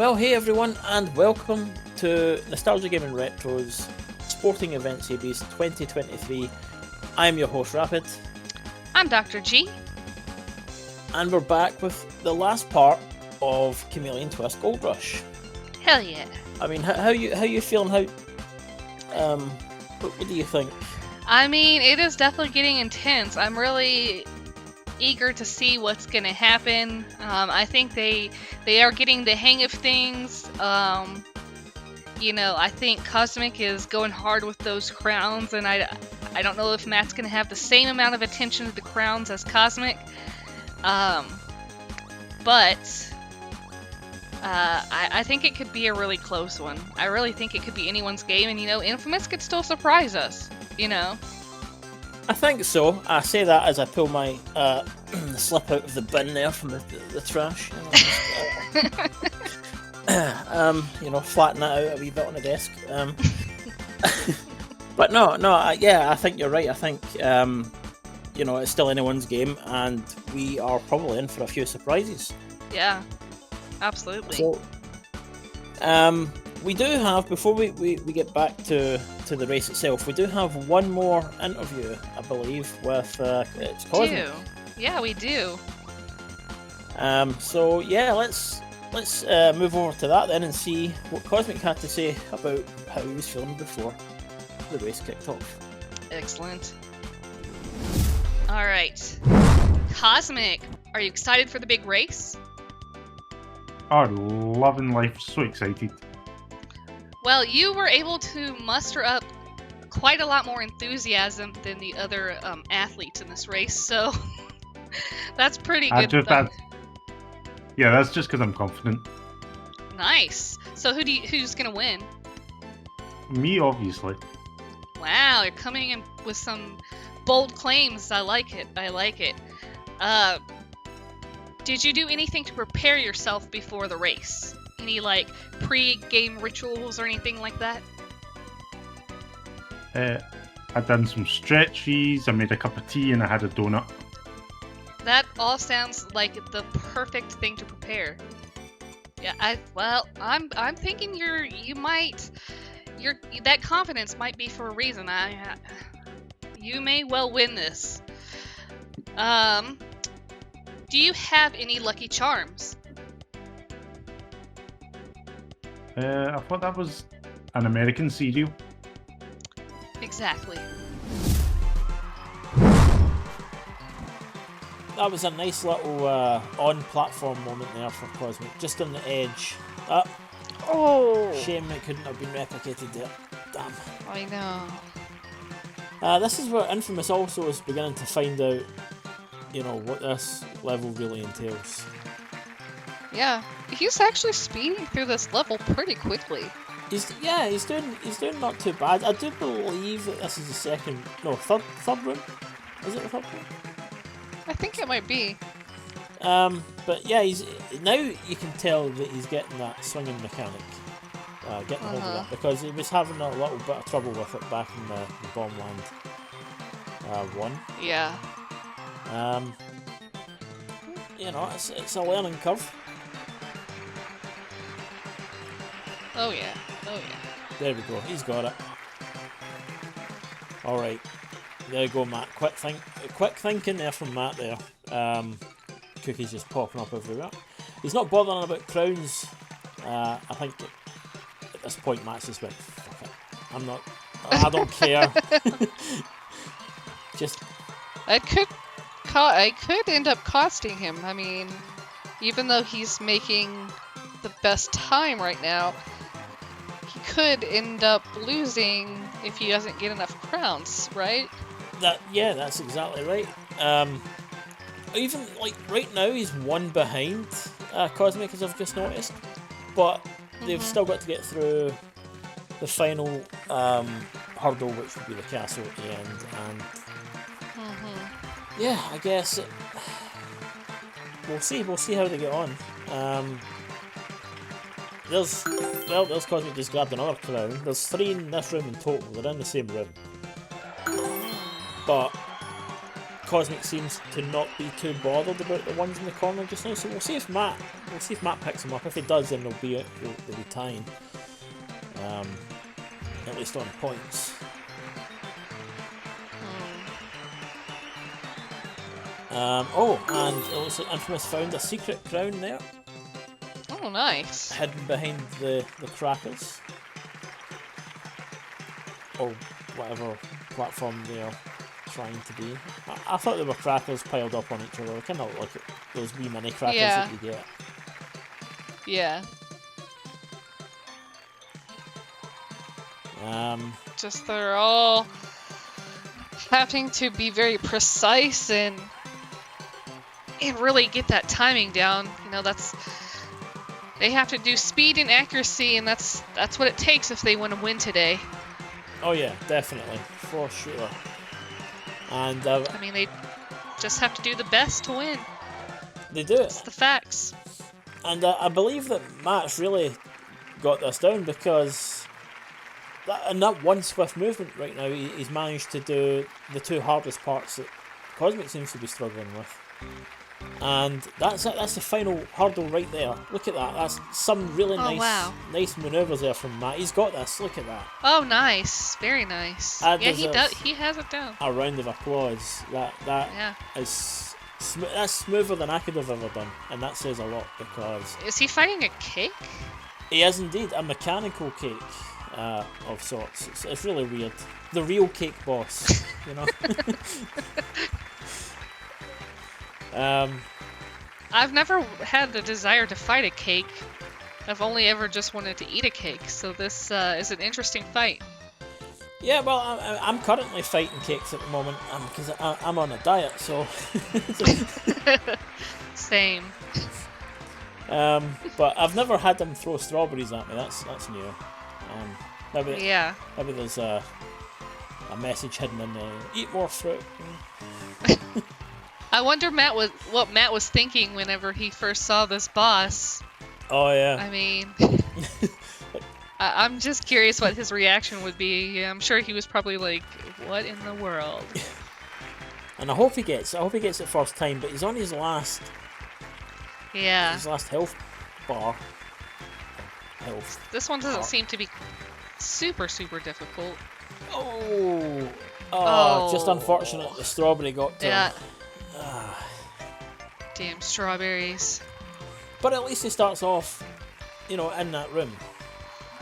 Well, hey everyone, and welcome to Nostalgia Gaming Retro's Sporting Event Series 2023. I'm your host, Rapid. I'm Dr. G. And we're back with the last part of Chameleon Twist Gold Rush. Hell yeah. I mean, how you feeling? What do you think? I mean, it is definitely getting intense. I'm really eager to see what's going to happen. I think they are getting the hang of things. I think Cosmic is going hard with those crowns, and I don't know if Matt's going to have the same amount of attention to the crowns as Cosmic. But I think it could be a really close one. I really think it could be anyone's game, and Infamous could still surprise us. I think so. I say that as I pull my slip out of the bin there from the trash. Flatten that out a wee bit on the desk. But no, I think you're right. I think it's still anyone's game, and we are probably in for a few surprises. Yeah, absolutely. So, we do have, before we get back to the race itself, we do have one more interview, I believe, with it's Cosmic. Yeah, we do. So yeah, let's move over to that then and see what Cosmic had to say about how he was feeling before the race kicked off. Excellent. All right, Cosmic, are you excited for the big race? Oh, loving life, so excited. Well, you were able to muster up quite a lot more enthusiasm than the other athletes in this race, so that's pretty good. That's just because I'm confident. Nice. So who's gonna win? Me, obviously. Wow, you're coming in with some bold claims. I like it. Did you do anything to prepare yourself before the race? Any pre-game rituals or anything like that? I done some stretches, I made a cup of tea, and I had a donut. That all sounds like the perfect thing to prepare. Yeah, I'm thinking that confidence might be for a reason. You may well win this. Do you have any lucky charms? I thought that was an American cereal. Exactly. That was a nice little on-platform moment there for Cosmic, just on the edge. Shame it couldn't have been replicated there. Damn. I know. This is where Infamous also is beginning to find out, what this level really entails. Yeah, he's actually speeding through this level pretty quickly. He's doing not too bad. I do believe that this is the third room. Is it the third room? I think it might be. But yeah, now you can tell that he's getting that swinging mechanic, getting hold of it, because he was having a little bit of trouble with it back in the Bombland 1. Yeah. It's a learning curve. Oh yeah. There we go. He's got it. All right. There you go, Matt. Quick thinking there from Matt there. Cookies just popping up everywhere. He's not bothering about crowns. I think at this point Matt's just went, fuck it. I don't care. Just. It could end up costing him. I mean, even though he's making the best time right now, he could end up losing if he doesn't get enough crowns, right? That's exactly right. Even right now he's one behind Cosmic, as I've just noticed, but they've still got to get through the final hurdle, which would be the castle at the end, and yeah, I guess we'll see how they get on. There's Cosmic just grabbed another crown. There's 3 in this room in total. They're in the same room, but Cosmic seems to not be too bothered about the ones in the corner just now. So we'll see if Matt picks him up. If he does, then they'll be tying. At least on points. And it looks like Infamous found a secret crown there. Oh, nice. Hidden behind the crackers. Or whatever platform they're trying to be. I thought they were crackers piled up on each other. They kind of look like those wee mini crackers that you get. Yeah. Just they're all having to be very precise and really get that timing down. You know, they have to do speed and accuracy, and that's what it takes if they want to win today. Oh yeah, definitely, for sure. And I mean, they just have to do the best to win. They do it. It's the facts. And I believe that Matt's really got this down because in that one swift movement right now, he's managed to do the two hardest parts that Cosmic seems to be struggling with. And that's it. That's the final hurdle right there. Look at that. That's some really nice manoeuvres there from Matt. He's got this. Look at that. Oh, nice. Very nice. Yeah, he does. He has it down. A round of applause. That is that's smoother than I could have ever done, and that says a lot because. Is he fighting a cake? He is indeed a mechanical cake of sorts. It's really weird. The real cake boss, you know. I've never had the desire to fight a cake. I've only ever just wanted to eat a cake, so this is an interesting fight. Yeah, well, I'm currently fighting cakes at the moment because I'm on a diet, so... Same. But I've never had them throw strawberries at me, that's new. Maybe there's a message hidden in there. Eat more fruit. I wonder what Matt was thinking whenever he first saw this boss. Oh yeah. I mean, I'm just curious what his reaction would be. I'm sure he was probably like, "What in the world?" And I hope he gets it first time. But he's on his last. Yeah. His last health bar. Health. This one doesn't seem to be super difficult. Oh, just unfortunate the strawberry got to him. Damn strawberries. But at least he starts off, in that room.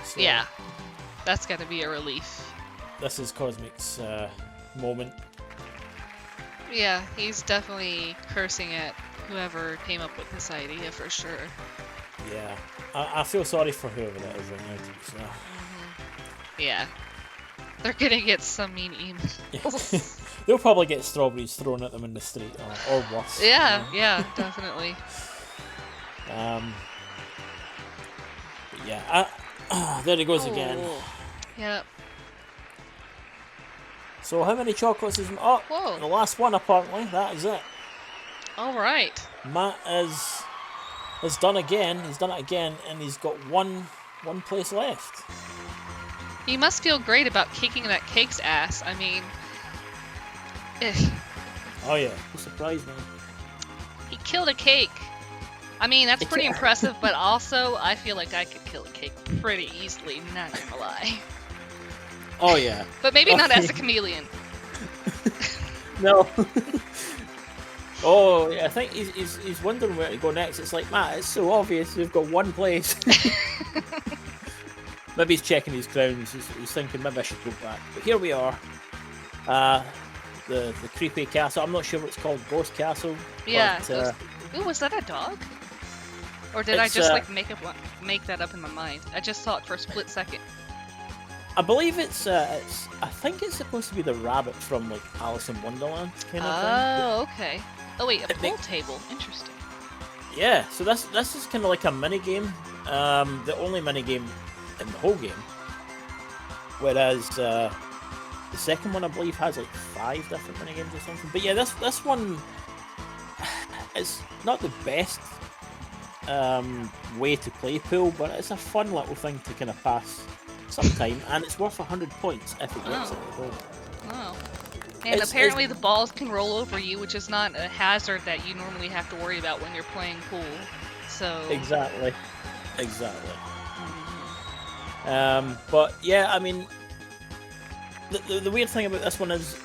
So yeah, that's got to be a relief. This is Cosmic's moment. Yeah, he's definitely cursing at whoever came up with this idea for sure. Yeah, I feel sorry for whoever that is right now. So. Yeah, they're gonna get some mean emails. They'll probably get strawberries thrown at them in the street, or worse. Yeah, yeah, definitely. But yeah, there he goes again. Yep. So how many chocolates is... Oh, whoa. The last one apparently, that is it. Alright. Matt has done again, he's done it again, and he's got one place left. He must feel great about kicking that cake's ass, I mean... Oh yeah, he surprised me. He killed a cake. I mean, that's pretty impressive, but also, I feel like I could kill a cake pretty easily, not gonna lie. Oh yeah. But maybe not as a chameleon. No. Oh, yeah, I think he's wondering where to go next. It's like, Matt, it's so obvious we've got one place. Maybe he's checking his crowns. He's thinking maybe I should go back. But here we are. The creepy castle. I'm not sure what it's called. Ghost Castle. Yeah. But, ooh, was that a dog? Or did I just make that up in my mind? I just saw it for a split second. I believe it's I think it's supposed to be the rabbit from like Alice in Wonderland kind of thing. Oh, okay. Oh wait, a pool table. Interesting. Yeah, so this is kind of like a mini game. The only mini game in the whole game. Whereas the second one I believe has like 5 different mini games or something. But yeah, this one is not the best way to play pool, but it's a fun little thing to kind of pass some time, and it's worth 100 points if it gets it. Oh. And apparently the balls can roll over you, which is not a hazard that you normally have to worry about when you're playing pool. So Exactly. Mhm. But yeah, I mean, the weird thing about this one is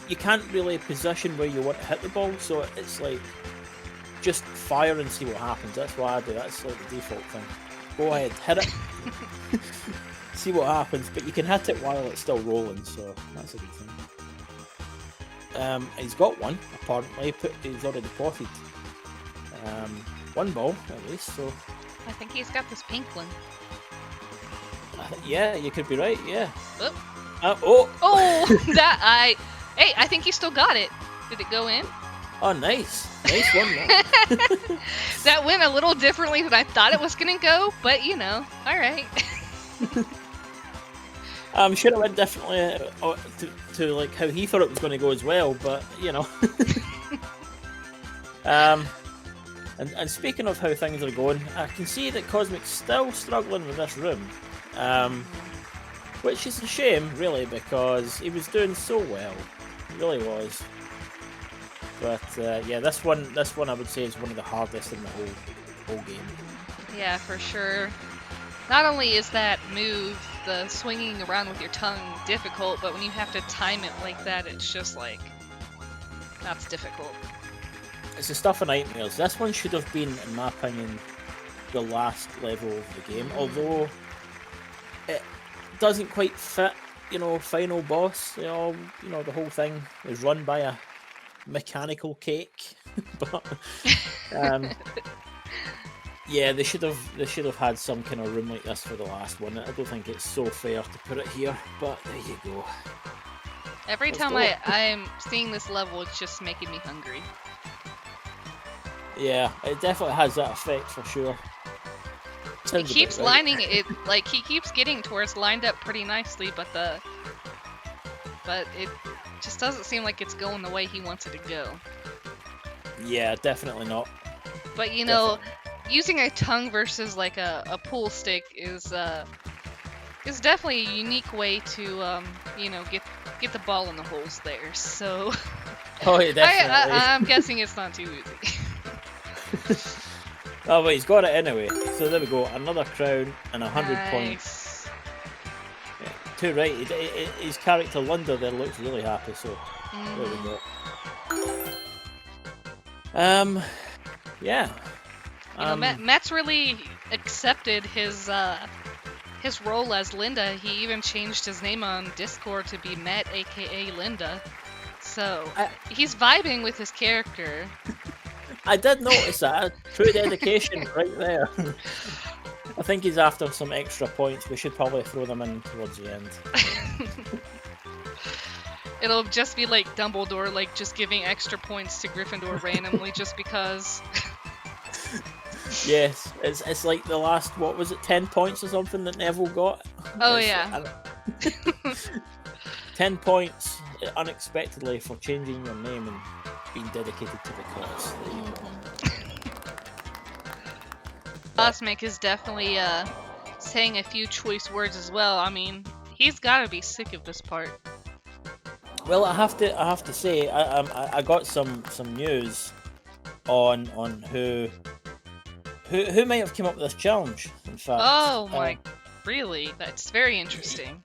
you can't really position where you want to hit the ball, so it's like just fire and see what happens. That's what I do. That's like the default thing. Go ahead, hit it. See what happens, but you can hit it while it's still rolling, so that's a good thing. He's got one, apparently. He's already potted. One ball, at least, so... I think he's got this pink one. Yeah, you could be right, yeah. Oh, Hey, I think he still got it. Did it go in? Oh, nice. Nice one, man. That went a little differently than I thought it was gonna go, but you know, alright. I'm sure it went differently to like how he thought it was going to go as well, but you know. And speaking of how things are going, I can see that Cosmic's still struggling with this room, which is a shame, really, because he was doing so well. He really was. But yeah, this one I would say is one of the hardest in the whole game. Yeah, for sure. Not only is that move, the swinging around with your tongue, difficult, but when you have to time it like that, it's just like, that's difficult. It's the stuff of nightmares. This one should have been, in my opinion, the last level of the game, although it doesn't quite fit, you know, final boss. You know, the whole thing is run by a mechanical cake, but yeah, they should have had some kind of room like this for the last one. I don't think it's so fair to put it here, but there you go. Every Let's time go. I'm seeing this level, it's just making me hungry. Yeah, it definitely has that effect for sure. He Sounds keeps about right. lining it, like he keeps getting to where it's lined up pretty nicely, but it just doesn't seem like it's going the way he wants it to go. Yeah, definitely not. But you know, using a tongue versus like a pool stick is definitely a unique way to you know, get the ball in the holes there. So Oh, yeah, definitely. I'm guessing it's not too easy. Oh, but he's got it anyway. So there we go. Another crown and 100 points. Nice. Yeah, too right. His character Linda there looks really happy. So there we go. Yeah. You know, Matt's really accepted his role as Linda. He even changed his name on Discord to be Matt, aka Linda. So he's vibing with his character. I did notice that. True dedication right there. I think he's after some extra points. We should probably throw them in towards the end. It'll just be like Dumbledore, like just giving extra points to Gryffindor randomly just because. Yes, it's like the last, what was it, 10 points or something that Neville got? Oh It's- yeah. 10 points unexpectedly for changing your name and being dedicated to the cause. There you go. Cosmic is definitely saying a few choice words as well. I mean, he's gotta be sick of this part. Well, I have to say, I got some news on who might have come up with this challenge. In fact. Oh my, really? That's very interesting.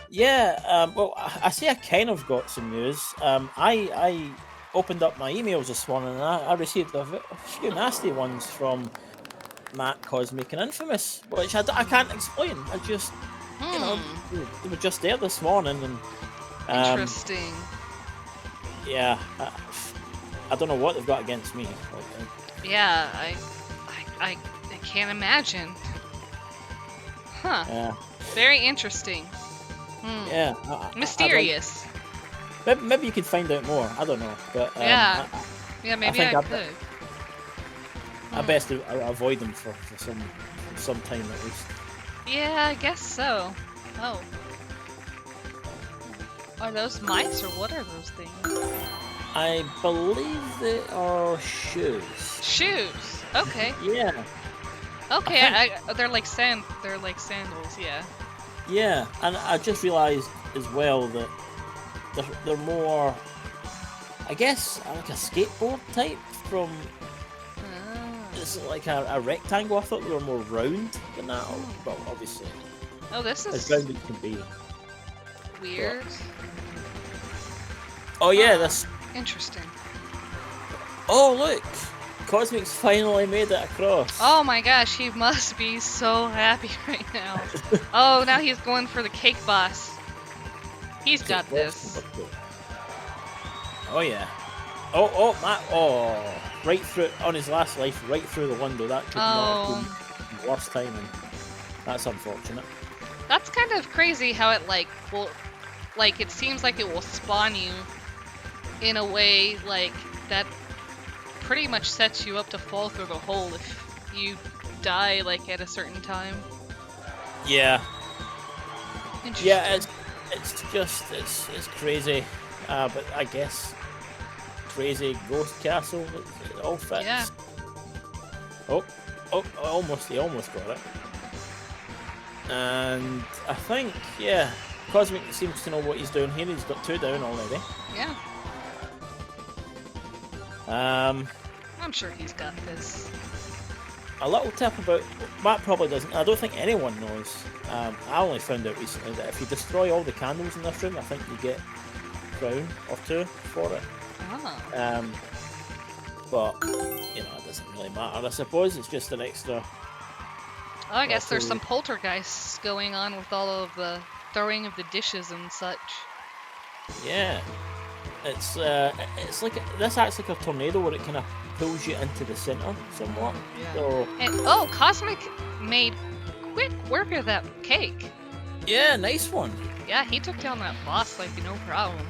Yeah. Well, I say I kind of got some news. I opened up my emails this morning and I received a few nasty ones from Matt, Cosmic, and Infamous, which I can't explain. I just, you know, they were just there this morning and. Interesting. Yeah, I don't know what they've got against me. Yeah, I can't imagine. Huh. Yeah. Very interesting. Yeah. Mysterious. Maybe you could find out more. I don't know, but Yeah. Yeah, maybe I think could. I best avoid them for some time at least. Yeah, I guess so. Oh. Are those mice or what are those things? I believe they are shoes. Shoes. Okay. Yeah. Okay. They're like sandals. Yeah. Yeah, and I just realised as well that they're more, I guess, like a skateboard type from. It's like a rectangle. I thought they were more round than that. Well, obviously, Oh, this as is round as it can be. weird. Oh yeah, this. Interesting. Oh look, Cosmic's finally made it across. Oh my gosh, he must be so happy right now. Oh, now he's going for the cake boss. He's got this. Oh yeah. Oh Matt. Oh, right through on his last life, right through the window. That could not have been the worst timing. That's unfortunate. That's kind of crazy how it it seems like it will spawn you in a way like that pretty much sets you up to fall through the hole if you die like at a certain time. Yeah. Interesting. Yeah, it's crazy. But I guess crazy ghost castle. It all fits. Yeah. Oh, he almost got it. And I think, yeah, Cosmic seems to know what he's doing here. He's got 2 down already. Yeah. I'm sure he's got this. A little tip about Matt probably doesn't. I don't think anyone knows. I only found out recently that if you destroy all the candles in this room, I think you get a crown or 2 for it. Ah. But you know, it doesn't really matter. I suppose it's just an extra. Oh, I guess there's some poltergeists going on with all of the throwing of the dishes and such. Yeah, it's like this acts like a tornado where it kind of pulls you into the center somewhat. Yeah. So And Cosmic made quick work of that cake. yeah, nice one. Yeah, he took down that boss like no problem.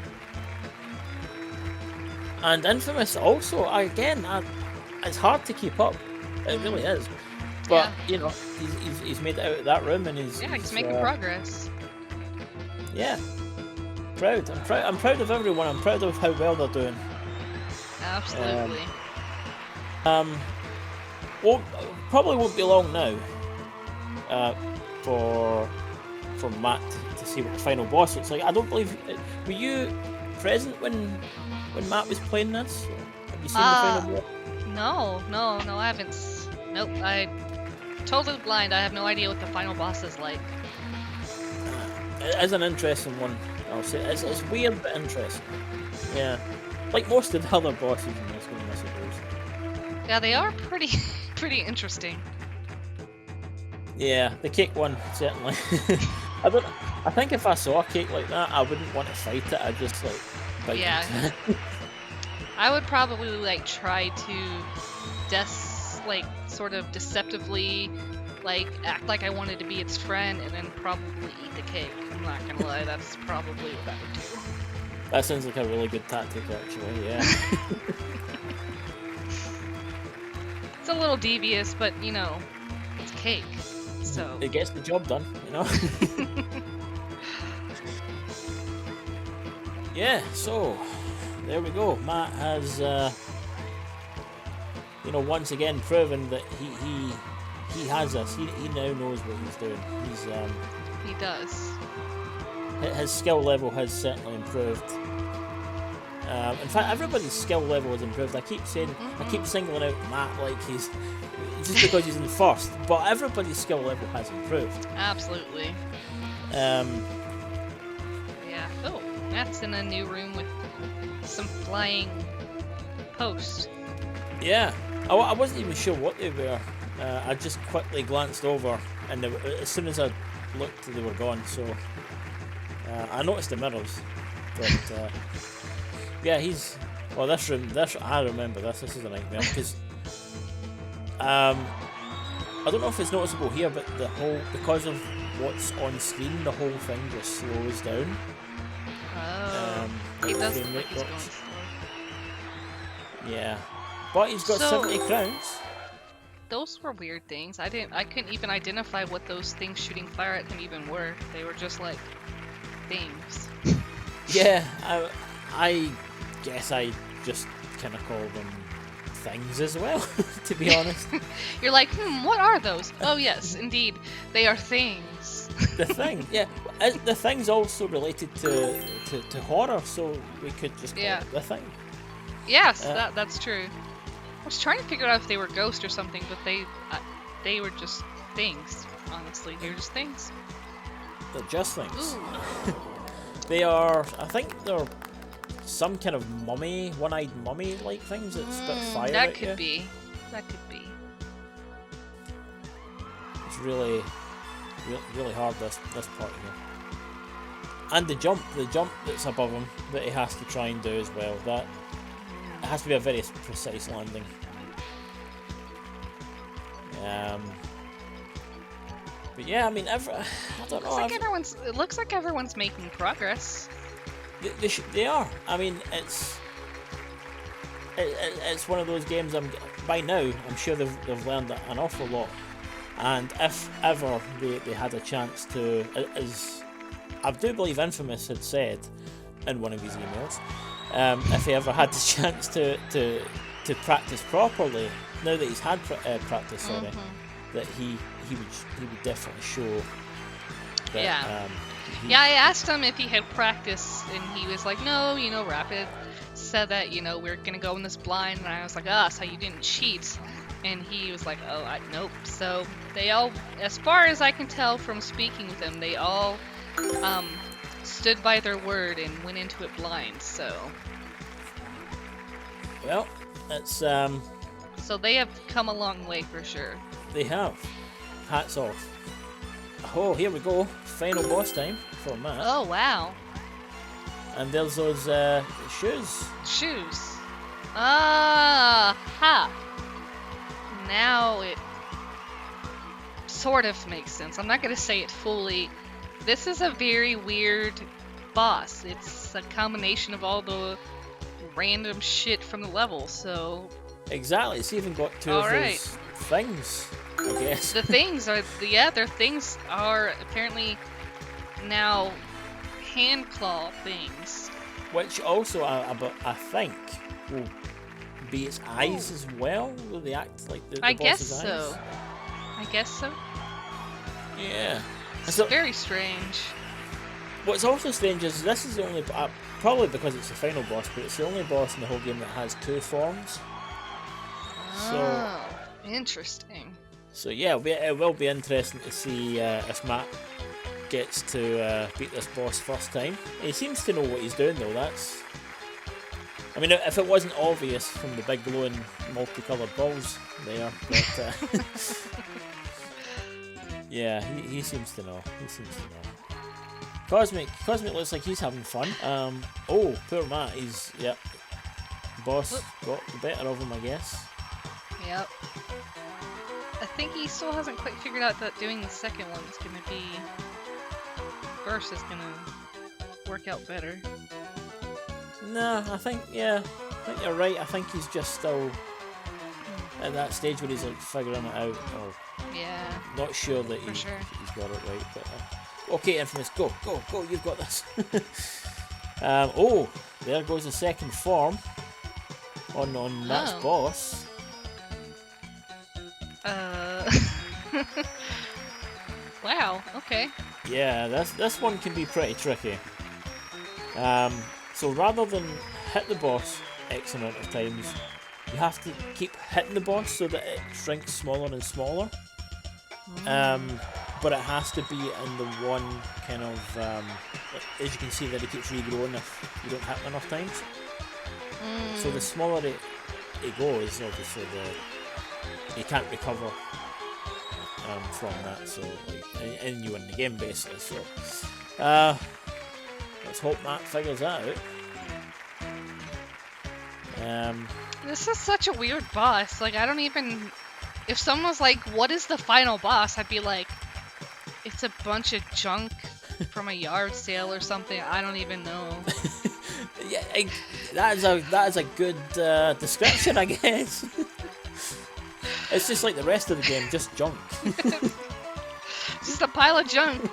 And Infamous also, again, it's hard to keep up. It really is. But you know, he's made it out of that room, and he's making progress. Yeah, proud. I'm proud of everyone. I'm proud of how well they're doing. Absolutely. Well, probably won't be long now. For Matt to see what the final boss looks like. I don't believe. Were you present when Matt was playing this? Have you seen the final boss? No, I haven't. Nope, I totally blind. I have no idea what the final boss is like. It is an interesting one. I'll say it's weird but interesting. Yeah, like most of the other bosses in this one, I suppose. Yeah, they are pretty interesting. Yeah, the cake one certainly. I think if I saw a cake like that, I wouldn't want to fight it. I'd just like bite Yeah. it. I would probably like try to sort of deceptively act like I wanted to be its friend and then probably eat the cake. I'm not gonna lie, that's probably what I would do. That sounds like a really good tactic, actually. Yeah. It's a little devious, but you know, it's cake. So It gets the job done, you know. Yeah. So there we go. Matt has, once again proven that he has this. He now knows what he's doing. he does. His skill level has certainly improved. In fact, everybody's skill level has improved. I keep singling out Matt like he's just because he's in first, but everybody's skill level has improved. Absolutely. Um, Yeah. Oh, Matt's in a new room with some flying posts. yeah, I wasn't even sure what they were. I just quickly glanced over, and as soon as I looked, they were gone. So I noticed the mirrors, but yeah, this room. I remember this. This is a nightmare because I don't know if it's noticeable here, but because of what's on screen, the whole thing just slows down. Oh. He the does frame look like rate he's going drops. slow. Yeah, but he's got So- 70 crowns. Those were weird things. I couldn't even identify what those things shooting fire at him even were. They were just like things. Yeah, I guess I just kind of call them things as well, to be honest. You're like, what are those? Oh yes, indeed, they are things. The thing, yeah. The thing's also related to to horror, so we could just call it the thing. Yes, that's true. I was trying to figure out if they were ghosts or something, but they were just things. Honestly, they were just things. They're just things. Ooh. They are. I think they're some kind of mummy, one-eyed mummy-like things that spit fire That at could you. be. That could be. It's really hard this part here. And the jump that's above him that he has to try and do as well. That it has to be a very precise landing. But yeah, I mean, I don't know. It looks like everyone's making progress. They are. I mean, it's one of those games. By now, I'm sure they've learned an awful lot. And if ever they had a chance to, as I do believe Infamous had said in one of his emails, if he ever had the chance to practice properly, now that he's had practice, that he would definitely show that. Yeah, I asked him if he had practice, and he was like, no, Rapid said that, we're gonna go in this blind, and I was like, so you didn't cheat. And he was like, nope. So they all, as far as I can tell from speaking with them, they all stood by their word and went into it blind, so. Well, it's So they have come a long way for sure. They have. Hats off. Oh, here we go. Final boss time for Matt. Oh, wow. And there's those shoes. Shoes. Ha. Now it sort of makes sense. I'm not going to say it fully. This is a very weird boss. It's a combination of all the random shit from the level, so... Exactly, it's even got two of those things, I guess. The things are... their things are apparently now hand claw things. Which also, I think, will be its eyes as well. Will they act like the boss's eyes? I guess so. Yeah. It's very strange. What's also strange is this is the only... probably because it's the final boss, but it's the only boss in the whole game that has two forms. Oh, interesting. So yeah, it will be interesting to see if Matt gets to beat this boss first time. He seems to know what he's doing though, that's... I mean, if it wasn't obvious from the big glowing multicoloured balls there, but... yeah, he seems to know. He seems to know. Cosmic looks like he's having fun. Oh, poor Matt, he's... Yep. Boss got the better of him, I guess. Yep. I think he still hasn't quite figured out that doing the second one's gonna be... First is gonna work out better. No, I think you're right. I think he's just still at that stage where he's like figuring it out, or not sure that he's got it right. But okay, Infamous, go! You've got this. Oh, there goes the second form on Matt's boss. Wow. Okay. Yeah, this one can be pretty tricky. So rather than hit the boss X amount of times, you have to keep hitting the boss so that it shrinks smaller and smaller. But it has to be in the one kind of, as you can see that it keeps regrowing if you don't hit it enough times. So the smaller it goes, obviously you can't recover from that. So and you win the game basically. So let's hope Matt figures that out. This is such a weird boss. Like, I don't even... If someone was like, what is the final boss? I'd be like, it's a bunch of junk from a yard sale or something. I don't even know. Yeah, that is a good description, I guess. It's just like the rest of the game, just junk. Just a pile of junk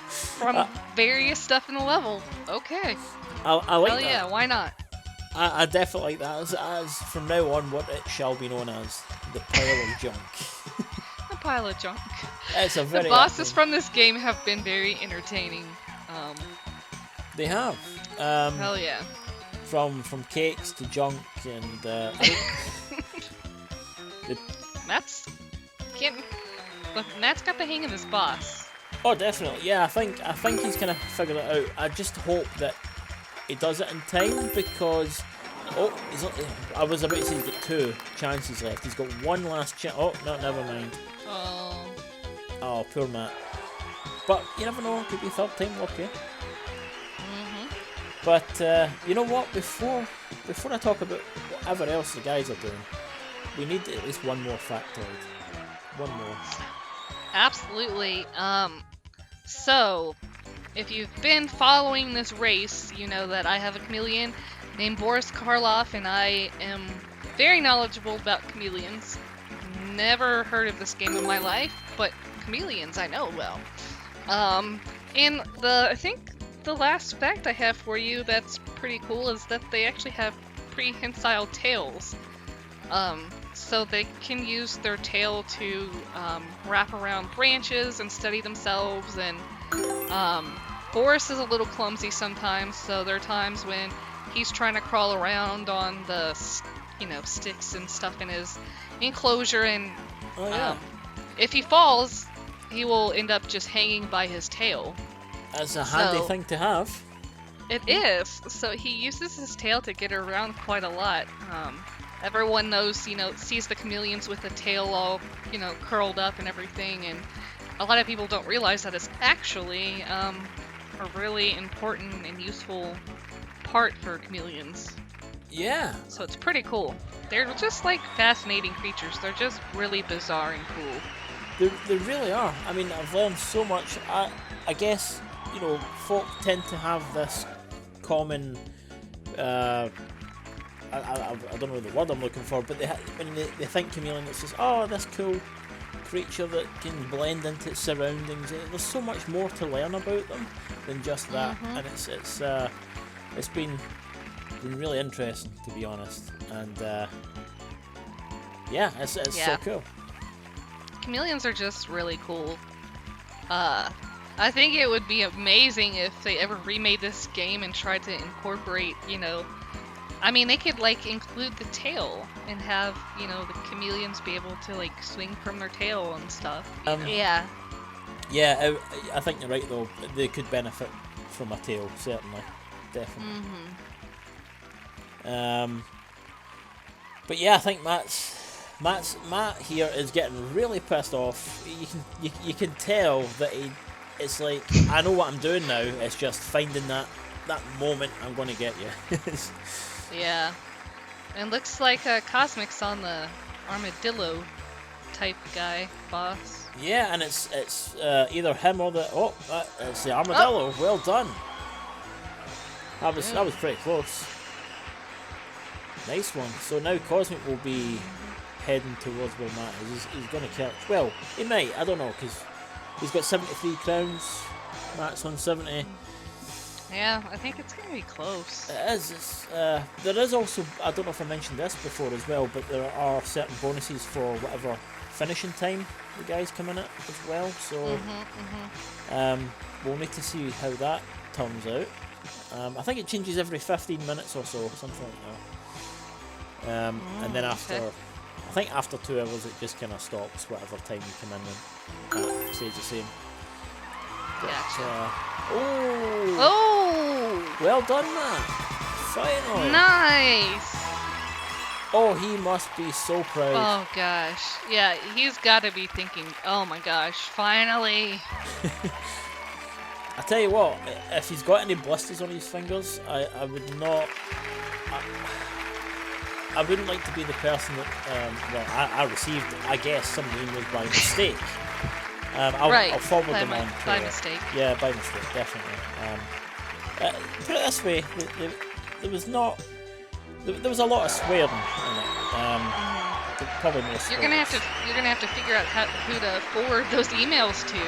from various stuff in the level. Okay. I like that. Yeah, why not? I definitely like that. As from now on, what it shall be known as the pile of junk. A pile of junk. It's a very the bosses from this game have been very entertaining. They have. Hell yeah. From cakes to junk and Matt's got the hang of his boss. oh, definitely. Yeah, I think he's kind of figured it out. I just hope that he does it in time because I was about to say he's got 2 chances left. He's got one last chance. Oh no, never mind. Oh, poor Matt. But you never know. Could be 3rd time lucky. But you know what? Before I talk about whatever else the guys are doing, we need at least one more factoid. One more. Absolutely. So, if you've been following this race, you know that I have a chameleon named Boris Karloff, and I am very knowledgeable about chameleons. Never heard of this game in my life, but chameleons I know well. And I think the last fact I have for you that's pretty cool is that they actually have prehensile tails. So they can use their tail to wrap around branches and steady themselves. And Boris is a little clumsy sometimes, so there are times when he's trying to crawl around on the, sticks and stuff in his enclosure, and if he falls, he will end up just hanging by his tail. That's a handy thing to have. It is. So he uses his tail to get around quite a lot. Everyone knows, sees the chameleons with the tail all, curled up and everything, and a lot of people don't realize that it's actually a really important and useful part for chameleons. Yeah. So it's pretty cool. They're just like fascinating creatures. They're just really bizarre and cool. They really are. I mean, I've learned so much. I guess, folk tend to have this common, I don't know the word I'm looking for, but when they think chameleon, it's just, oh, this cool creature that can blend into its surroundings. There's so much more to learn about them than just that, and it's been really interesting, to be honest. And it's so cool. Chameleons are just really cool. I think it would be amazing if they ever remade this game and tried to incorporate, they could include the tail and have, the chameleons be able to swing from their tail and stuff. Yeah. Yeah, I think you're right though. They could benefit from a tail, certainly, definitely. But yeah, I think Matt here is getting really pissed off. You can tell that it's like, I know what I'm doing now. It's just finding that moment I'm going to get you. Yeah, and looks like Cosmic's on the armadillo type guy boss. Yeah, and it's either him or it's the armadillo. Well done. That was pretty close. Nice one. So now Cosmic will be heading towards where Matt is. He's going to catch. Well, he might. I don't know, because he's got 73 crowns. Matt's on 70. Yeah, I think it's going to be close. It is. There is also, I don't know if I mentioned this before as well, but there are certain bonuses for whatever finishing time the guys come in at as well. So we'll need to see how that turns out. I think it changes every 15 minutes or so, something like that. And then I think after 2 hours it just kind of stops, whatever time you come in, and that stays the same. Gotcha. Well done, man. Finally. Nice. Oh, he must be so proud. Oh gosh. Yeah, he's got to be thinking, oh my gosh, finally. I tell you what, if he's got any blisters on his fingers, I would not. I wouldn't like to be the person that I received. I guess some name was by mistake. I'll forward them on. By mistake. Yeah, by mistake, definitely. Put it this way, there was not. There was a lot of swearing in it. Probably more. You're gonna have to figure out who to forward those emails to.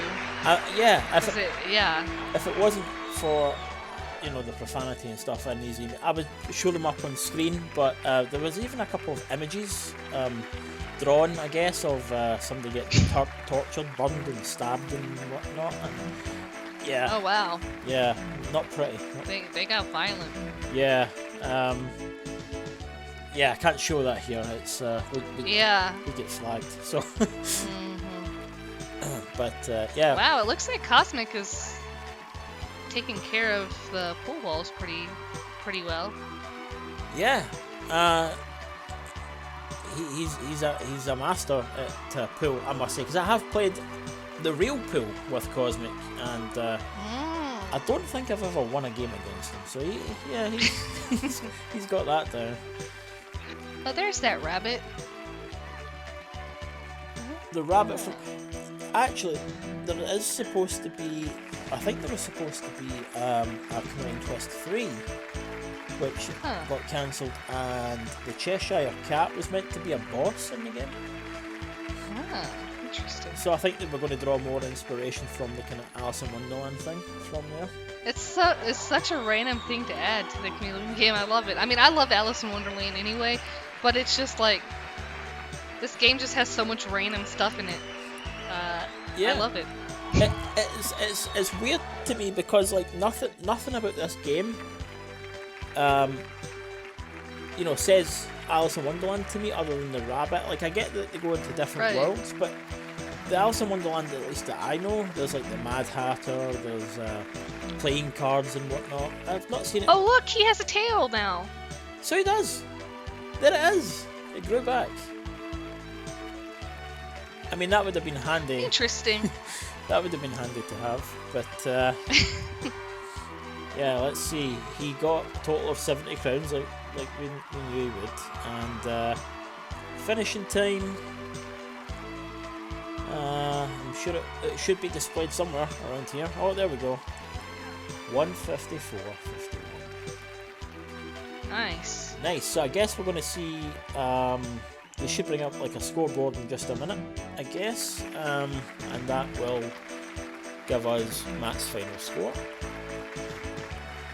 If it wasn't for the profanity and stuff in these emails, I would show them up on screen. But there was even a couple of images drawn, I guess, of somebody getting tortured, burned, and stabbed and whatnot. And Yeah. Oh wow. Yeah. Not pretty. They got violent. Yeah. Yeah, I can't show that here. It's Yeah. we get flagged. So, hmm but yeah. Wow, it looks like Cosmic is taking care of the pool walls pretty well. Yeah. He's a master at pool, I must say, because I have played the real pool with Cosmic, and I don't think I've ever won a game against him. So he's got that down. Oh, there's that rabbit. The rabbit from... Actually, there is supposed to be... I think there was supposed to be a Chameleon Twist 3, which got cancelled, and the Cheshire Cat was meant to be a boss in the game. Ah, interesting. So I think that we're going to draw more inspiration from the kind of Alice in Wonderland thing from there. It's such a random thing to add to the Chameleon game. I love it. I mean, I love Alice in Wonderland anyway, but it's just like this game just has so much random stuff in it. Yeah. I love it. It's weird to me because like nothing about this game says Alice in Wonderland to me other than the rabbit. Like I get that they go into different Right. worlds, but the Alice in Wonderland, at least that I know, there's like the Mad Hatter, there's playing cards and whatnot. I've not seen it. Oh look, he has a tail now. So he does. There it is. It grew back. I mean, that would have been handy. Interesting. That would have been handy to have, but yeah, let's see. He got a total of 70 crowns, like we knew he would, and finishing time. I'm sure it should be displayed somewhere around here. Oh, there we go. 154.51. Nice. Nice. So I guess we're going to see. They should bring up like a scoreboard in just a minute, I guess, and that will give us Matt's final score.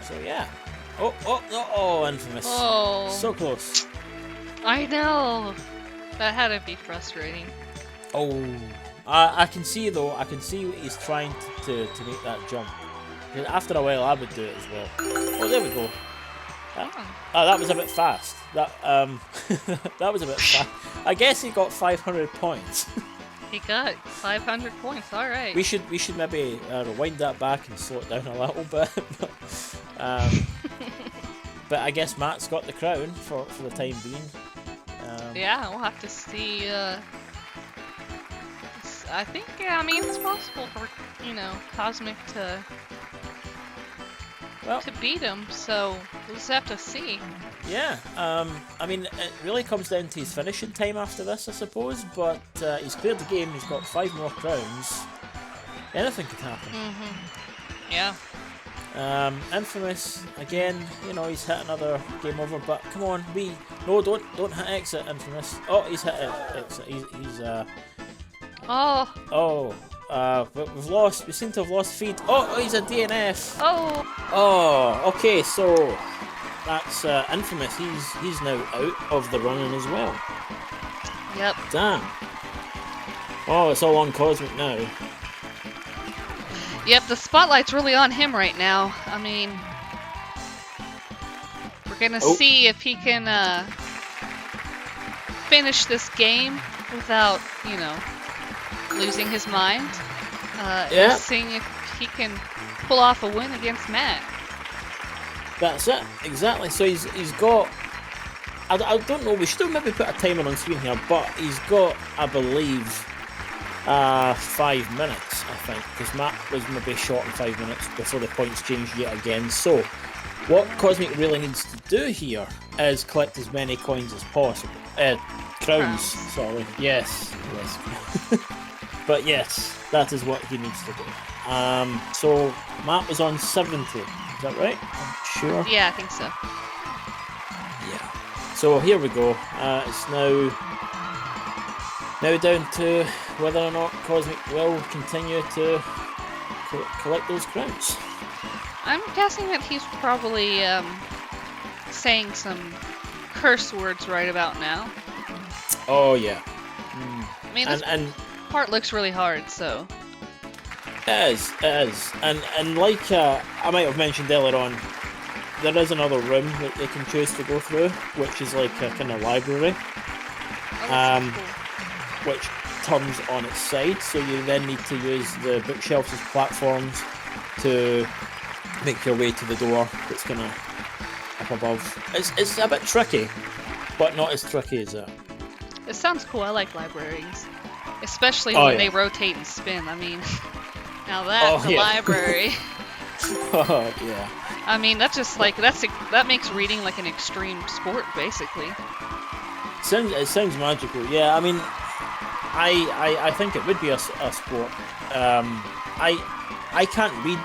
So yeah. Oh, Infamous. Oh. So close. I know. That had to be frustrating. Oh, I can see though. I can see he's trying to make that jump. After a while, I would do it as well. Oh, there we go. That was a bit fast. That was a bit fast. I guess he got 500 points. He got 500 points. All right. We should maybe rewind that back and slow it down a little bit. But I guess Matt's got the crown for the time being. Yeah, we'll have to see. I think, I mean, it's possible for Cosmic to beat him. So we'll just have to see. Yeah. I mean, it really comes down to his finishing time after this, I suppose. But he's cleared the game. He's got 5 more crowns. Anything could happen. Yeah. Infamous again. He's hit another game over. But come on, don't hit exit, Infamous. Oh, he's hit exit. He's we seem to have lost feed. Oh, he's a DNF. Oh, okay, so that's Infamous. He's now out of the running as well. Yep. Damn. Oh, it's all on Cosmic now. Yep, the spotlight's really on him right now. I mean, we're gonna see if he can finish this game without, losing his mind. Yeah. Seeing if he can pull off a win against Matt. That's it, exactly. So he's got. I don't know. We should maybe put a timer on screen here, but he's got, I believe, 5 minutes. I think because Matt was maybe short in 5 minutes before the points changed yet again. So what Cosmic really needs to do here is collect as many coins as possible. Crowns. Sorry. Yes. But yes, that is what he needs to do. So Matt was on 70. Is that right? I'm sure. Yeah, I think so. Yeah. So here we go. It's now down to whether or not Cosmic will continue to collect those crowns. I'm guessing that he's probably saying some curse words right about now. Oh yeah. I mean, this part looks really hard, so. It is. And like I might have mentioned earlier on, there is another room that they can choose to go through, which is like a kind of library, Oh, that sounds cool. which turns on its side, so you then need to use the bookshelves as platforms to make your way to the door that's kind of up above. It's a bit tricky, but not as tricky as that. It sounds cool. I like libraries, especially Oh, when yeah. they rotate and spin. I mean, now that's Oh, a yeah. library. Oh, yeah. I mean, that's just like that makes reading like an extreme sport, basically. It sounds magical. Yeah, I mean, I think it would be a sport. I can't read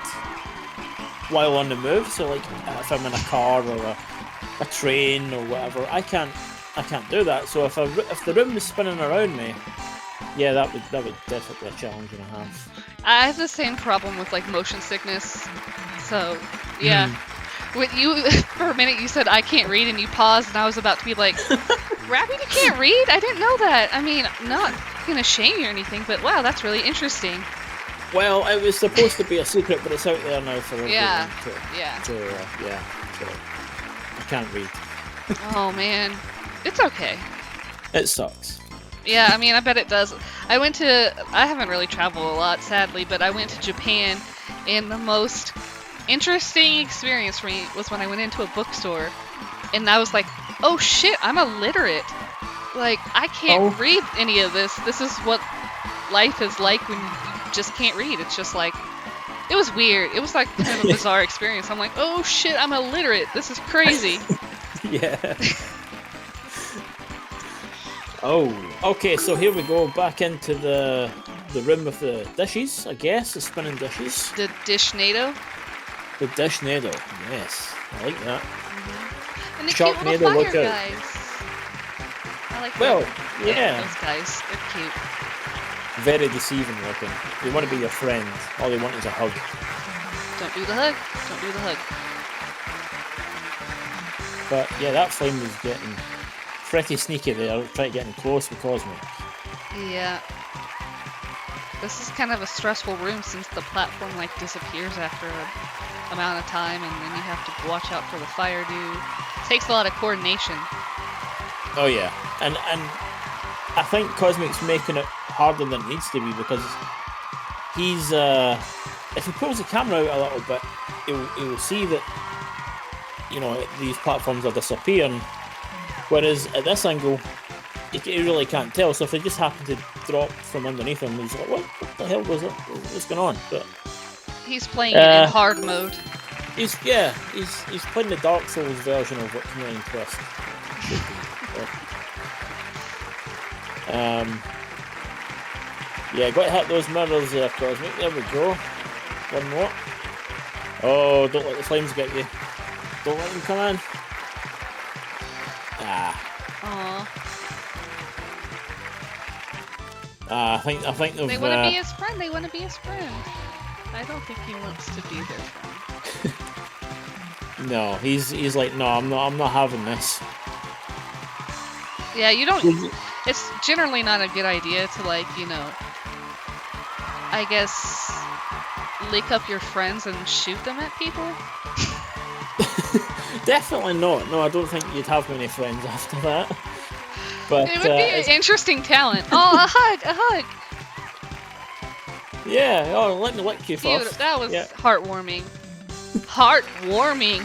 while on the move, so like if I'm in a car or a train or whatever, I can't do that. So if the room is spinning around me, yeah, that would definitely be a challenge and a half. I have the same problem with like motion sickness. So, yeah. With you, for a minute, you said I can't read, and you paused, and I was about to be like, Rapid, you can't read? I didn't know that. I mean, I'm not gonna shame you or anything, but wow, that's really interesting. Well, it was supposed to be a secret, but it's out there now for everyone Yeah. to so I can't read. Oh man, it's okay. It sucks. Yeah, I mean, I bet it does. I haven't really traveled a lot, sadly, but I went to Japan, and the most interesting experience for me was when I went into a bookstore, and I was like, oh shit, I'm illiterate. Like, I can't read any of this. This is what life is like when you just can't read. It's just like, it was weird. It was like kind of a bizarre experience. I'm like, oh shit, I'm illiterate. This is crazy. Yeah. Oh, okay, so here we go, back into the room with the dishes, I guess, the spinning dishes. The Dishnado. The Dishnado, yes, I like that. And the cute little Sharknado, fire look out. guys. I like Well, that. yeah, Those guys. They're cute. very deceiving looking. They want to be your friend, all they want is a hug. Don't do the hug. Don't do the hug. But yeah, that flame was getting pretty sneaky there, trying to get in close with Cosmic. Yeah. This is kind of a stressful room since the platform like disappears after a amount of time, and then you have to watch out for the fire dude. Takes a lot of coordination. Oh yeah, and I think Cosmic's making it harder than it needs to be because he's if he pulls the camera out a little bit, he'll see that these platforms are disappearing. Whereas at this angle, you really can't tell. So if they just happen to drop from underneath him, he's like, "What the hell was it? What's going on?" But He's playing it in hard mode. he's playing the Dark Souls version of what Chameleon Twist should be. Yeah, got to hit those mirrors there, Cosmic. There we go. One more. Oh, don't let the flames get you. Don't let them come in. Aww. I think they've, They want to be his friend. They want to be his friend. I don't think he wants to be their friend. No, he's like, no, I'm not having this. Yeah, you don't. It's generally not a good idea to I guess, lick up your friends and shoot them at people. Definitely not. No, I don't think you'd have many friends after that. But It would be an interesting talent. Oh, a hug. Yeah. Oh, let me lick you Cute. first. That was Yeah. heartwarming. Heartwarming.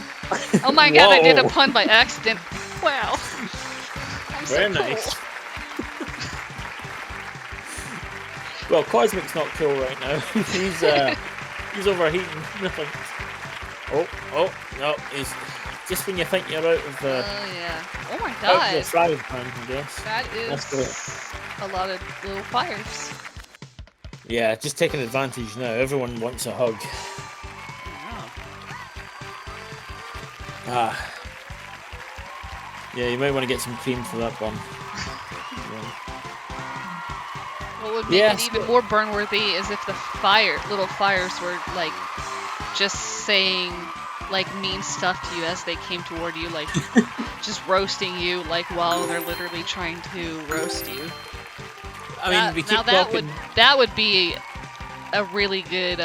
Oh my god, I did a Whoa. pun by accident. Wow. I'm so Very cool. nice. Well, Cosmic's not cool right now. he's overheating. Nothing. Oh no! He's just when you think you're out of the Oh yeah. Oh my out of the god. frying pan, I guess. That That's is a lot of little fires. Yeah, just taking advantage now. Everyone wants a hug. Wow. Yeah, you might want to get some cream for that one. What would make Yeah, it even more burn worthy is if the little fires were like just saying like mean stuff to you as they came toward you, like just roasting you, like while they're literally trying to roast you. I mean, we keep now that talking. would be a really good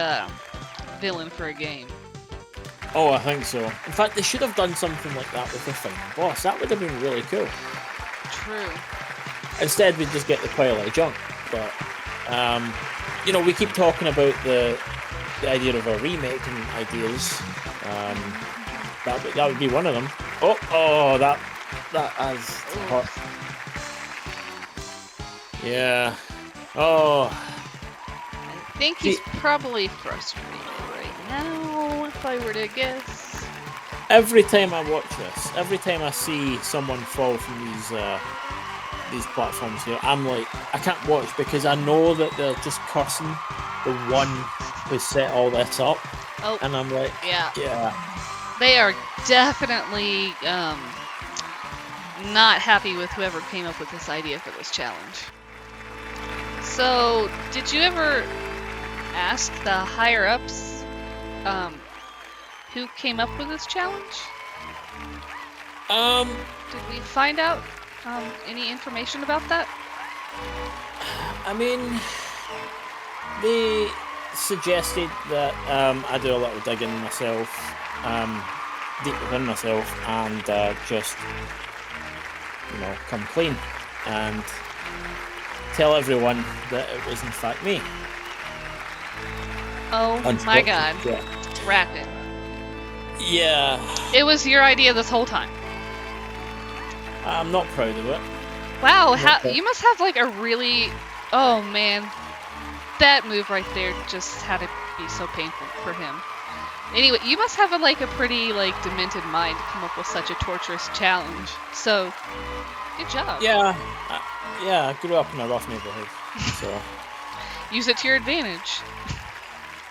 villain for a game. Oh, I think so. In fact, they should have done something like that with the final boss. That would have been really cool. True. Instead, we just get the pile of junk. But, you know, we keep talking about the idea of a remake and ideas. That would be one of them. Oh, that has hurt. Yeah. Oh. I think he's probably frustrated right now, if I were to guess. Every time I watch this, every time I see someone fall from these platforms here, I'm like, I can't watch because I know that they're just cursing the one who set all this up. Oh. And I'm like, yeah. They are definitely not happy with whoever came up with this idea for this challenge. So, did you ever ask the higher-ups who came up with this challenge? Did we find out any information about that? I mean, they suggested that I do a little digging myself, deep within myself, and just, you know, come clean and tell everyone that it was in fact me. Oh my god. Yeah. Rapid. Yeah. It was your idea this whole time. I'm not proud of it. Wow, Okay. you must have like a really... Oh man. That move right there just had to be so painful for him. Anyway, you must have a pretty demented mind to come up with such a torturous challenge. So, good job. Yeah. I grew up in a rough neighborhood, so... Use it to your advantage.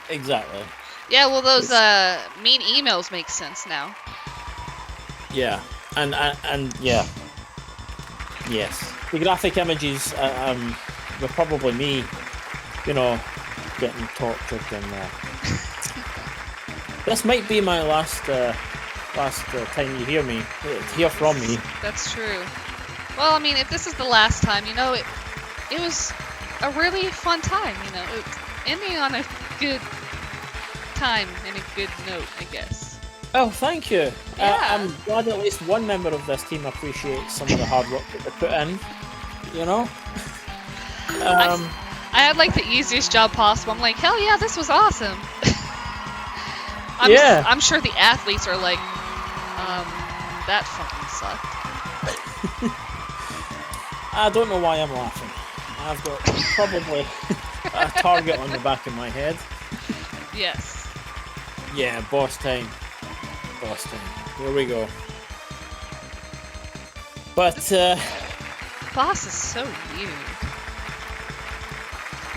Exactly. Yeah, well those mean emails make sense now. Yeah, and yeah, yes. The graphic images were probably me, you know, getting tortured and. This might be my last time you hear from me. That's true. Well, I mean, if this is the last time, you know, it was a really fun time. You know, ending on a good time and a good note, I guess. Oh, thank you. Yeah. I'm glad at least one member of this team appreciates some of the hard work that they put in. You know. I had the easiest job possible. I'm like, hell yeah, this was awesome. I'm sure the athletes are like, that fucking sucked. I don't know why I'm laughing. I've got probably a target on the back of my head. Yes. Yeah, boss time. Here we go. But, Boss is so weird.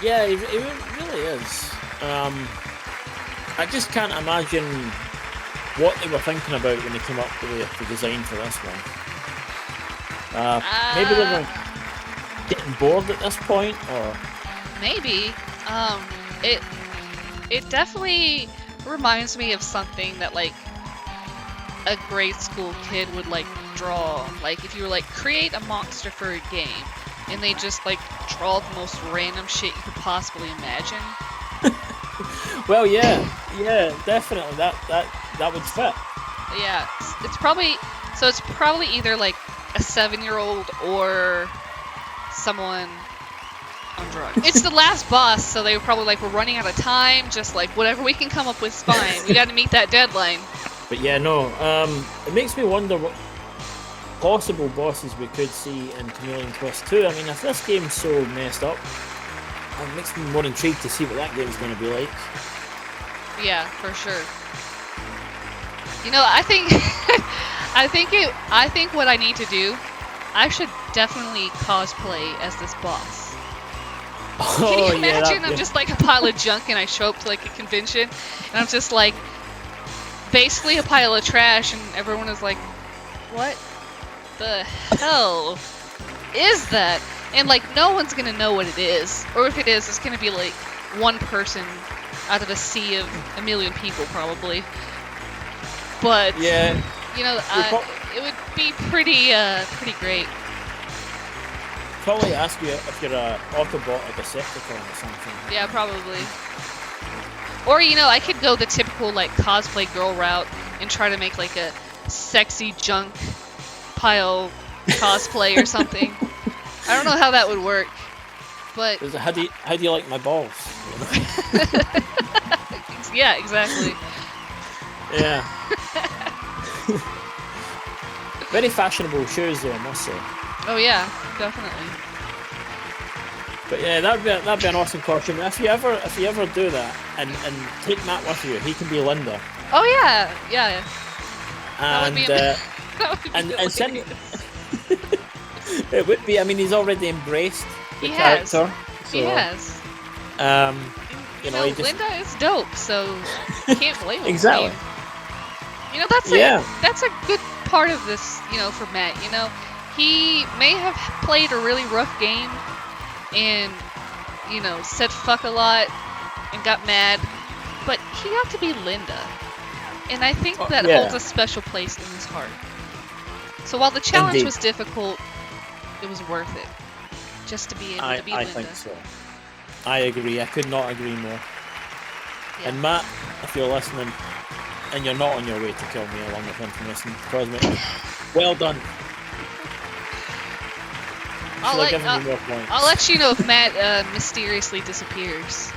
yeah, it really is. I just can't imagine what they were thinking about when they came up with the design for this one. Maybe they were getting bored at this point, or... Maybe. It definitely reminds me of something that a grade school kid would draw. If you were create a monster for a game, and they just draw the most random shit you could possibly imagine. Well, yeah, definitely. That would fit. Yeah, it's probably either a 7-year-old or someone on drugs. It's the last boss, so they were probably we're running out of time, just whatever we can come up with is fine. We got to meet that deadline. But yeah, no. It makes me wonder what possible bosses we could see in Chameleon Twist 2. I mean, if this game's so messed up, it makes me more intrigued to see what that game's going to be like. Yeah, for sure. You know, I think I think what I need to do, I should definitely cosplay as this boss. Can you imagine? I'm just a pile of junk and I show up to a convention and I'm just basically a pile of trash and everyone is like, what the hell is that? And no one's gonna know what it is. Or if it is, it's gonna be one person out of a sea of a million people probably. But Yeah. you know, it would be pretty great. probably ask you if you're a Autobot or Decepticon or something. Yeah, probably. Or, you know, I could go the typical, like, cosplay girl route and try to make, like, a sexy junk pile cosplay or something. I don't know how that would work, but... How do you like my balls? Yeah, exactly. Yeah. Very fashionable shoes, though, I must say. Oh, yeah, definitely. But yeah, that'd be an awesome costume. If you ever do that and take Matt with you, he can be Linda. Oh, yeah, yeah. That would And be that would be and send hilarious. it would be. I mean, he's already embraced the He has. character. So, He has. You know, he just Linda is dope, so you can't blame him. Exactly. You know, that's a good part of this, you know, for Matt. You know, he may have played a really rough game and, you know, said fuck a lot and got mad, but he got to be Linda. And I think that holds a special place in his heart. So while the challenge Indeed. was difficult, it was worth it. Just to be able to be I Linda. think so. I agree. I could not agree more. Yeah. And Matt, if you're listening, and you're not on your way to kill me along with Infamous and Cosmic, well done. Should I give you more points? I'll let you know if Matt mysteriously disappears.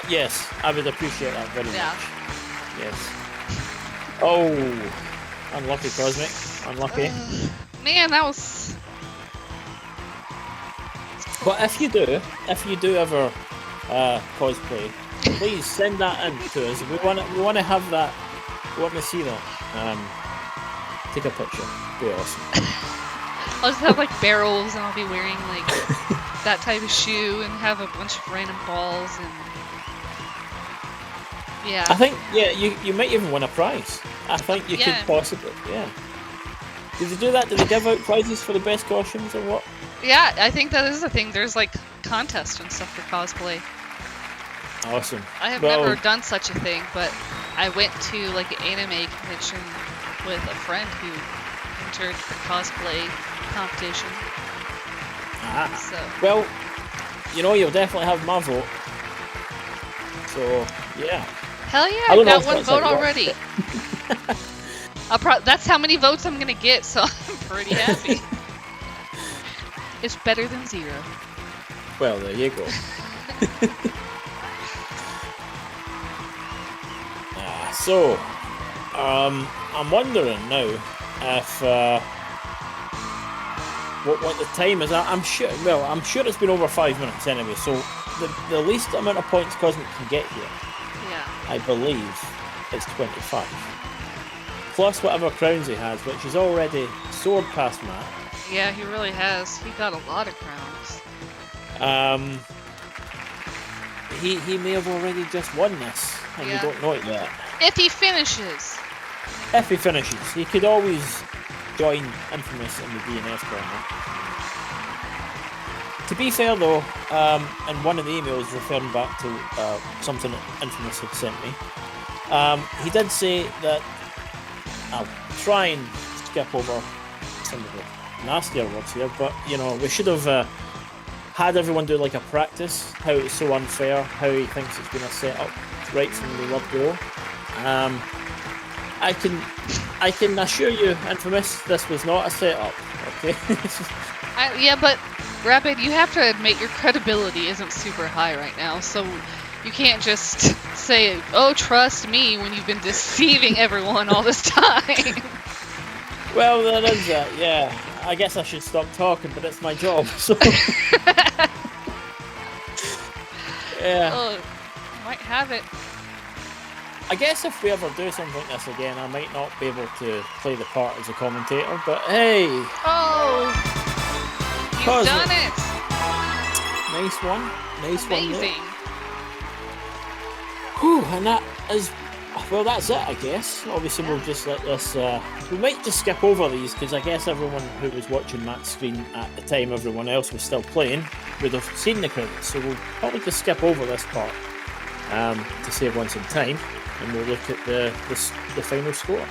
Yes, I would appreciate that very Yeah. much. Yes. Oh, unlucky Cosmic. Unlucky. Man, that was... But if you do ever cosplay, please send that in to us. We want to have that. We want to see that. Take a picture. Be awesome. I'll just have like barrels and I'll be wearing like that type of shoe and have a bunch of random balls and yeah. I think you might even win a prize. I think you could Yeah. possibly Did they do that? Did they give out prizes for the best costumes or what? Yeah, I think that is the thing. There's like contests and stuff for cosplay. Awesome. I have Well, never done such a thing, but I went to like an anime convention with a friend who entered the cosplay competition. So Well, you know, you'll definitely have my vote. So yeah. hell yeah, I I don't know got if one that's how vote it works, already. That's how many votes I'm gonna get, so I'm pretty happy. It's better than 0. Well, there you go. So, I'm wondering now if what the time is. I'm sure. Well, I'm sure it's been over 5 minutes anyway. So the least amount of points Cosmic can get here, Yeah. I believe, is 25. Plus whatever crowns he has, which is already soared past Matt. Yeah, he really has. He got a lot of crowns. He may have already just won this, and Yeah. we don't know it yet. If he finishes. If he finishes, he could always join Infamous in the DNF tournament. To be fair though, in one of the emails referring back to something that Infamous had sent me, he did say that I'll try and skip over some of the nastier words here, but you know, we should have had everyone do like a practice, how it's so unfair, how he thinks it's been a setup right from the word go. I can assure you, Infamous, this was not a setup, okay? Yeah, but Rapid, you have to admit your credibility isn't super high right now, so you can't just say, "Oh, trust me," when you've been deceiving everyone all this time. Well, that is that, yeah. I guess I should stop talking, but it's my job, so... yeah. Oh, you might have it. I guess if we ever do something like this again, I might not be able to play the part as a commentator, but hey! Oh! You've Cosmic. done it! Nice one. Nice one there. Amazing. Whew, and that is... Well, that's it, I guess. Obviously, we'll just let this... we might just skip over these, because I guess everyone who was watching Matt's screen at the time, everyone else was still playing, would have seen the credits, so we'll probably just skip over this part to save one some time, and we'll look at the final score.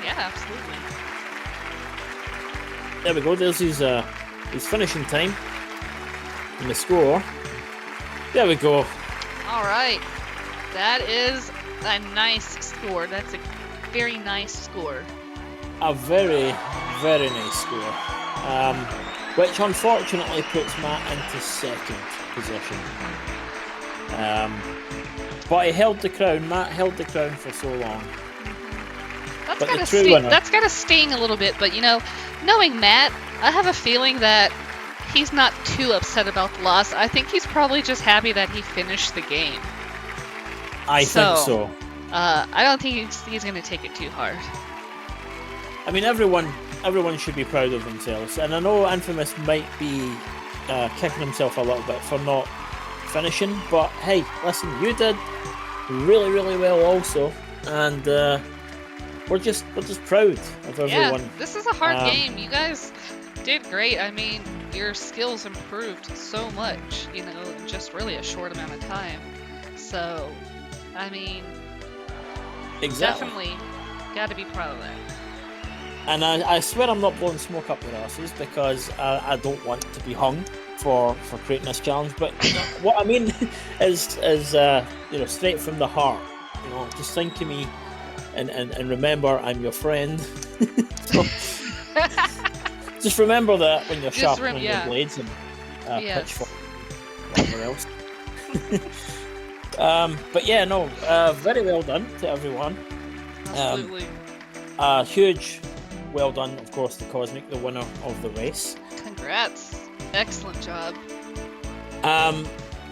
Yeah, absolutely. There we go, there's his his finishing time and the score. There we go. All right. That is a nice score. That's a very nice score. A very, very nice score. Which unfortunately puts Matt into second position. But he held the crown. Matt held the crown for so long. That's gotta sting a little bit, but knowing Matt, I have a feeling that he's not too upset about the loss. I think he's probably just happy that he finished the game. I think so. I don't think he's gonna take it too hard. I mean, everyone should be proud of themselves, and I know Infamous might be kicking himself a little bit for not finishing, but hey, listen, you did really, really well also, and we're just proud of everyone. Yeah, this is a hard game. You guys did great. I mean, your skills improved so much, in just really a short amount of time. So, I mean, definitely got to be proud of that. And I swear I'm not blowing smoke up your asses because I don't want to be hung for creating this challenge. But what I mean is straight from the heart. Just think of me and remember I'm your friend. So, just remember that when you're sharpening your blades and pitchfork, whatever else. But yeah, no, very well done to everyone. Absolutely. Huge well done, of course, to Cosmic, the winner of the race. Congrats. Excellent job.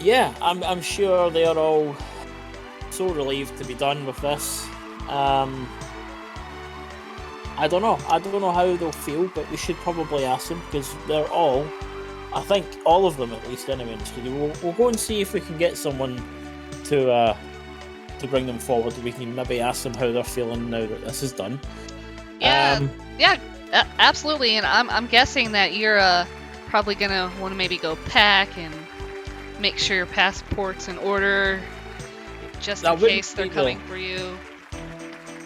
Yeah, I'm sure they are all so relieved to be done with this. I don't know how they'll feel, but we should probably ask them, because they're all, I think all of them at least anyway in the studio. We'll go and see if we can get someone to bring them forward. We can maybe ask them how they're feeling now that this is done. Yeah, absolutely. And I'm guessing that you're probably gonna want to maybe go pack and make sure your passport's in order, just in case they're coming for you.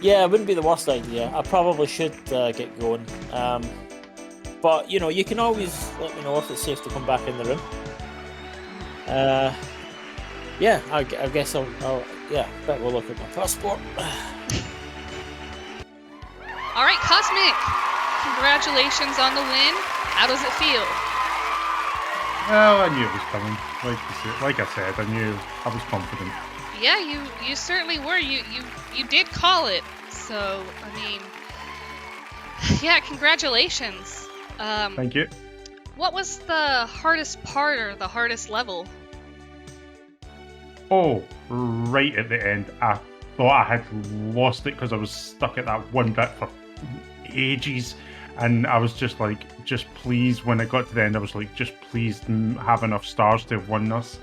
Yeah, it wouldn't be the worst idea. I probably should get going. But you can always let me know if it's safe to come back in the room. Yeah, I guess I'll bet we'll look at my passport. All right, Cosmic, congratulations on the win. How does it feel? Well, I knew it was coming. Like I said, I knew I was confident. Yeah, you certainly were. You did call it. So, I mean, yeah, congratulations. Thank you. What was the hardest part or the hardest level? Oh, right at the end, I thought I had lost it because I was stuck at that one bit for ages, and I was just please, when I got to the end, I was like, just please have enough stars to have won this.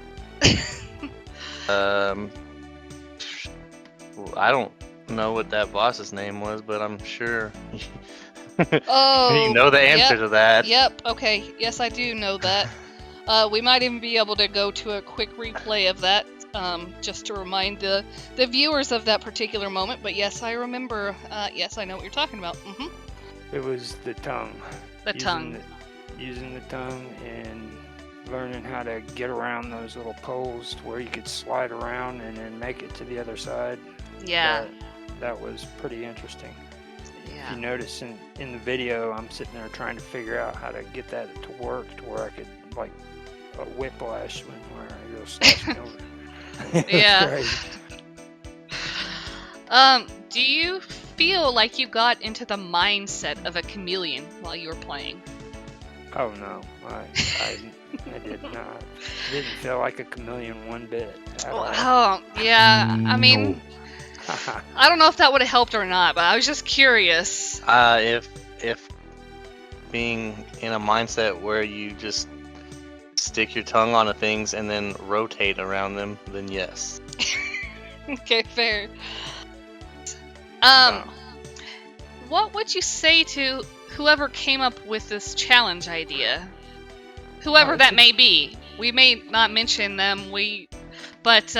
I don't know what that boss's name was, but I'm sure Oh, you know the answer to that. Yep, okay. Yes, I do know that. We might even be able to go to a quick replay of that, just to remind the viewers of that particular moment. But yes, I remember. Yes, I know what you're talking about. Mm-hmm. It was the tongue. Using the tongue and learning how to get around those little poles to where you could slide around and then make it to the other side. Yeah. That was pretty interesting. Yeah. If you notice in the video, I'm sitting there trying to figure out how to get that to work to where I could, like a whiplash where you'll slash me over. Yeah. Do you feel like you got into the mindset of a chameleon while you were playing? Oh no, I did not. I didn't feel like a chameleon one bit at all. Oh, yeah. I mean, I don't know if that would have helped or not, but I was just curious. If being in a mindset where you just stick your tongue onto things and then rotate around them, then yes. Okay, fair. What would you say to whoever came up with this challenge idea? Whoever that may be. We may not mention them, but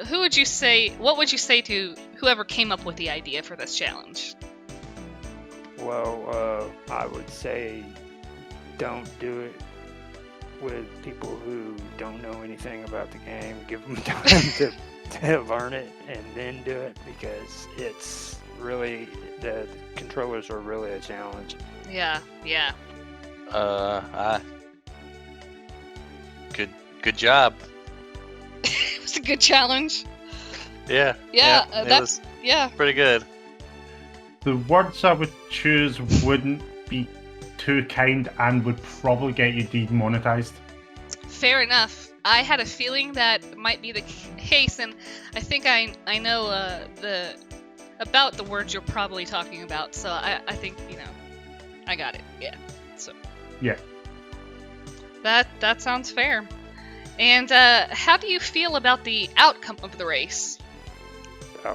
who would you say, what would you say to whoever came up with the idea for this challenge? Well, I would say don't do it with people who don't know anything about the game. Give them time to learn it and then do it, because it's really, the controllers are really a challenge. Yeah. Good job. It was a good challenge. Yeah. Yeah, it was pretty good. The words I would choose wouldn't be too kind and would probably get you demonetized. Fair enough. I had a feeling that might be the case, and I think I know about the words you're probably talking about. So I think I got it. Yeah. So. Yeah. That sounds fair. And how do you feel about the outcome of the race? Oh,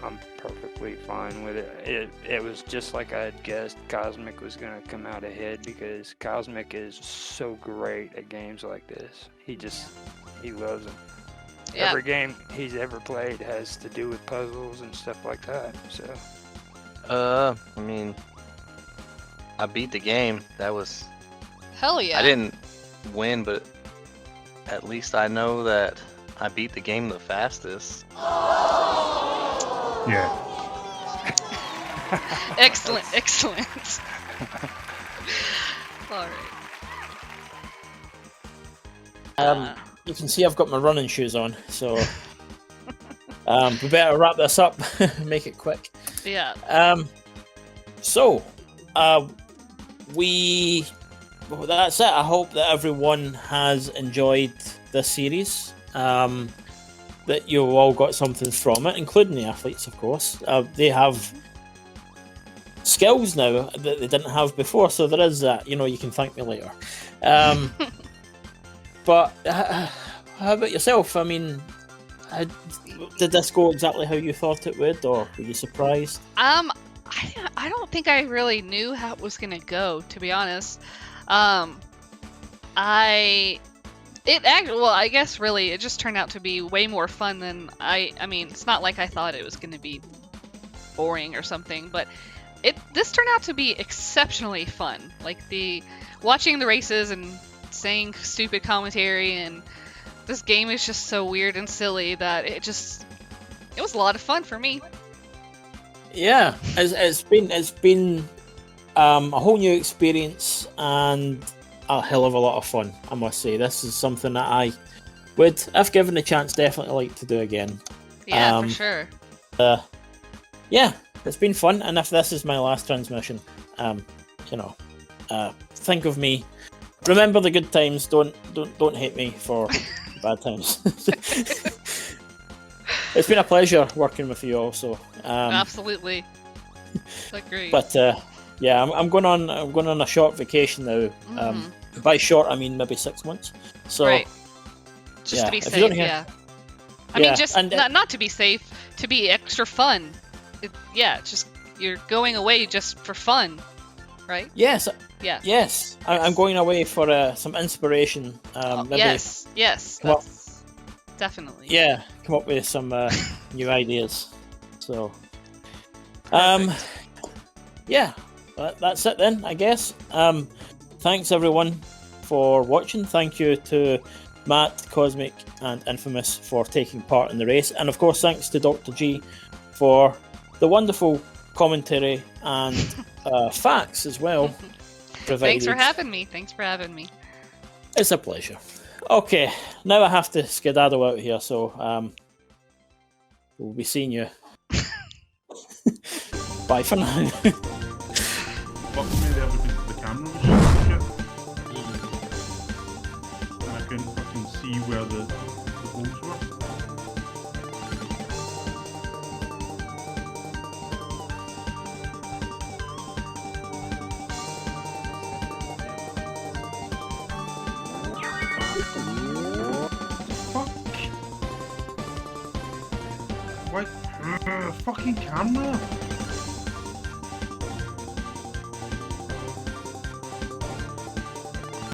I'm perfectly fine with it. It was just like I had guessed. Cosmic was going to come out ahead, because Cosmic is so great at games like this. He loves them. Yeah. Every game he's ever played has to do with puzzles and stuff like that. So. I mean, I beat the game. That was. Hell yeah. I didn't win, but at least I know that I beat the game the fastest. Yeah. Excellent. All right. You can see I've got my running shoes on, so we better wrap this up, make it quick. Yeah. Well, that's it. I hope that everyone has enjoyed this series. That you all got something from it, including the athletes, of course. They have skills now that they didn't have before, so there is that. You can thank me later. But how about yourself? I mean, did this go exactly how you thought it would, or were you surprised? I don't think I really knew how it was gonna go, to be honest. I guess really it just turned out to be way more fun than I mean, it's not like I thought it was going to be boring or something, but this turned out to be exceptionally fun. Like watching the races and saying stupid commentary, and this game is just so weird and silly that it was a lot of fun for me. Yeah, it's been a whole new experience and a hell of a lot of fun, I must say. This is something that I would, if given a chance, definitely like to do again. Yeah, for sure. Yeah, it's been fun, and if this is my last transmission, think of me. Remember the good times. Don't hate me for bad times. It's been a pleasure working with you also. Absolutely. Agree. But yeah, I'm going on a short vacation now. By short, I mean maybe 6 months. So, right. Just yeah, to be if safe, you don't hear- yeah. I mean, just and, not to be safe, to be extra fun. Just you're going away just for fun, right? Yes. Yeah. Yes. I'm going away for some inspiration. Maybe yes. That's definitely. Yeah, come up with some new ideas. So, yeah, that's it then, I guess. Thanks everyone for watching. Thank you to Matt, Cosmic, and Infamous for taking part in the race, and of course thanks to Dr. G for the wonderful commentary and facts as well. Thanks for having me. It's a pleasure. Okay, now I have to skedaddle out here, so we'll be seeing you. Bye for now. Luckily, the camera was just shit. And I couldn't fucking see where the holes were. Fuck. What? Fucking camera.